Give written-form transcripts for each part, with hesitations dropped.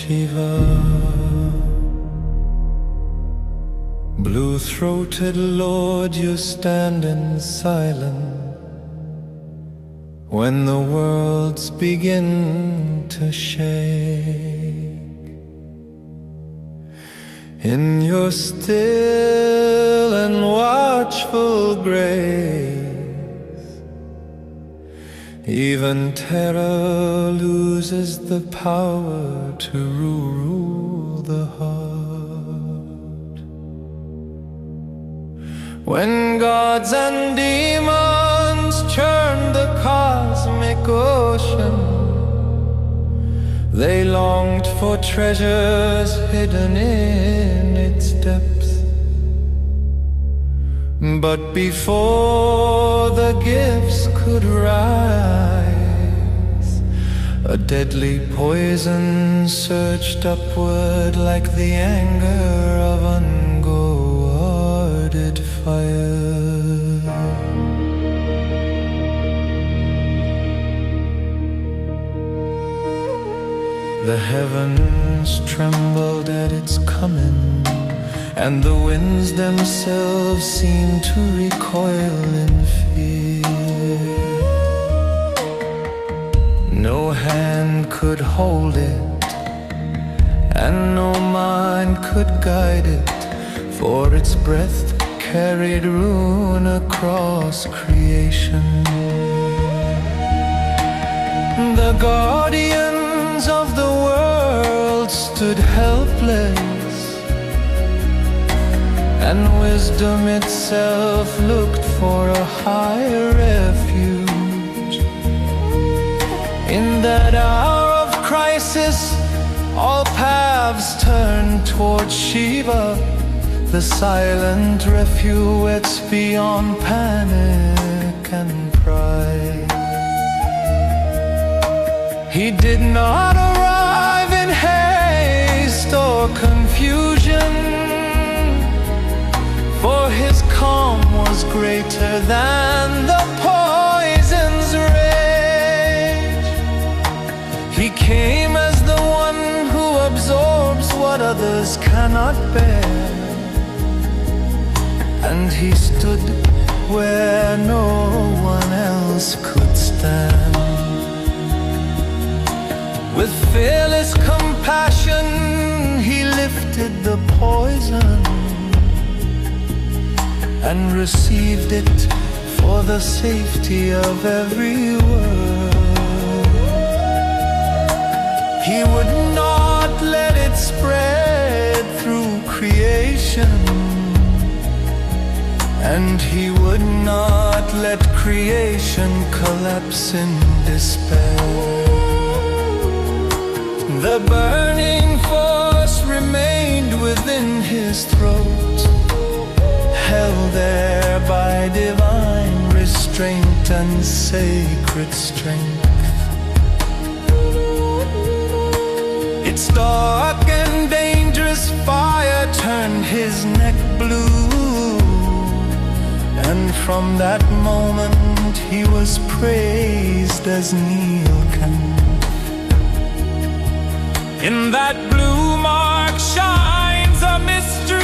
Shiva. Blue-throated Lord, you stand in silence when the worlds begin to shake. In your still and watchful grace, even terror loses the power to rule the heart. When gods and demons churn the cosmic ocean, they longed for treasures hidden in its depths. But before the gifts could rise, a deadly poison surged upward like the anger of unguarded fire. The heavens trembled at its coming, and the winds themselves seemed to recoil in fear. No hand could hold it, and no mind could guide it, for its breath carried ruin across creation. The guardians of the world stood helpless, and wisdom itself looked for a higher refuge. In that hour of crisis, all paths turned toward Shiva, the silent refuge beyond panic and pride. He did not arrive in haste or confusion, for his calm was greater than the poison's rage. He came as the one who absorbs what others cannot bear, and he stood where no one else could stand. With fearless compassion, he lifted the poison and received it for the safety of every world. He would not let it spread through creation, and he would not let creation collapse in despair. The burning force remained within his throat, held there by divine restraint and sacred strength. Its dark and dangerous fire turned his neck blue, and from that moment he was praised as Neelkanth. In that blue mark shines a mystery,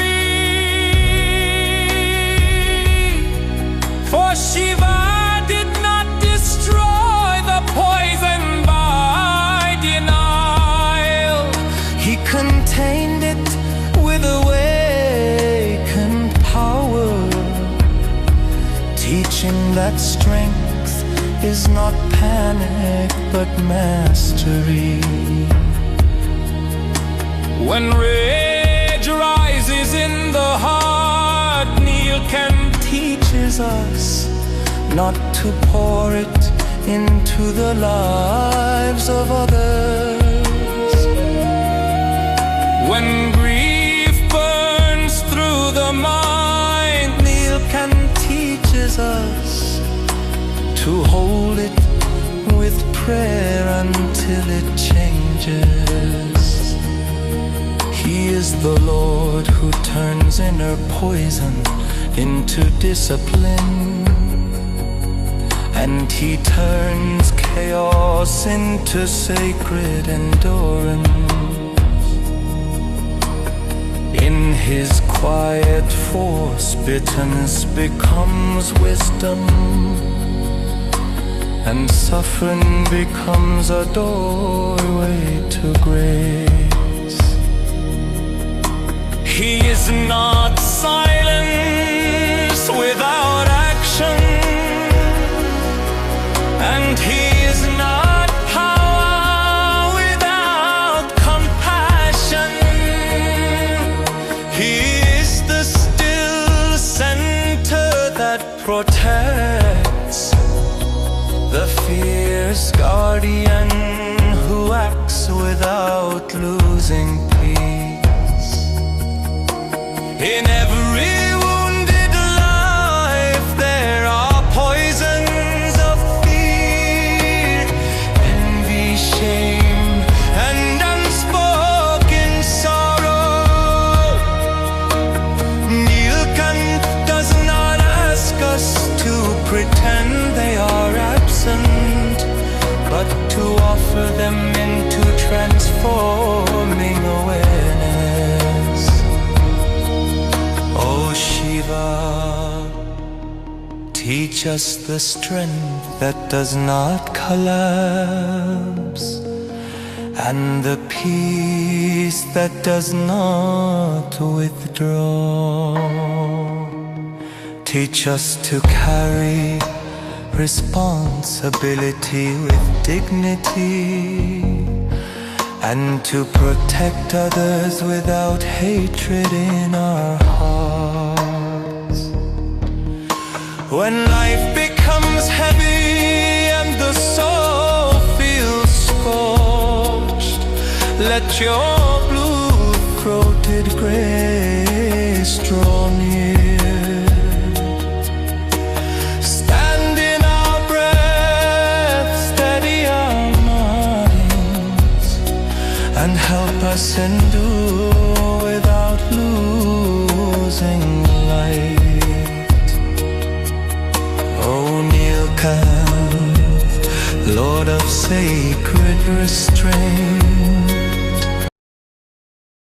for Shiva did not destroy the poison by denial. He contained it with awakened power, teaching that strength is not panic but mastery. When rage rises in the heart, Neelkanth teaches us not to pour it into the lives of others. When grief burns through the mind, Neelkanth teaches us to hold it with prayer until it changes. He is the Lord who turns inner poison into discipline, and he turns chaos into sacred endurance. His quiet force, bitterness becomes wisdom, and suffering becomes a doorway to grace. He is not silence without action, and He is not power without compassion. He is the still center that protects, the fierce guardian who acts without losing peace. In every wounded life there are poisons of fear, envy, shame, and unspoken sorrow. Neelkanth does not ask us to pretend they are absent, but to offer them into transforming awareness. Oh Shiva, teach us the strength that does not collapse, and the peace that does not withdraw. Teach us to carry responsibility with dignity, and to protect others without hatred in our hearts. When life becomes heavy and the soul feels scorched, let your blue-throated grace draw near. And help us endure without losing light. Oh Neelkanth, Lord of sacred restraint,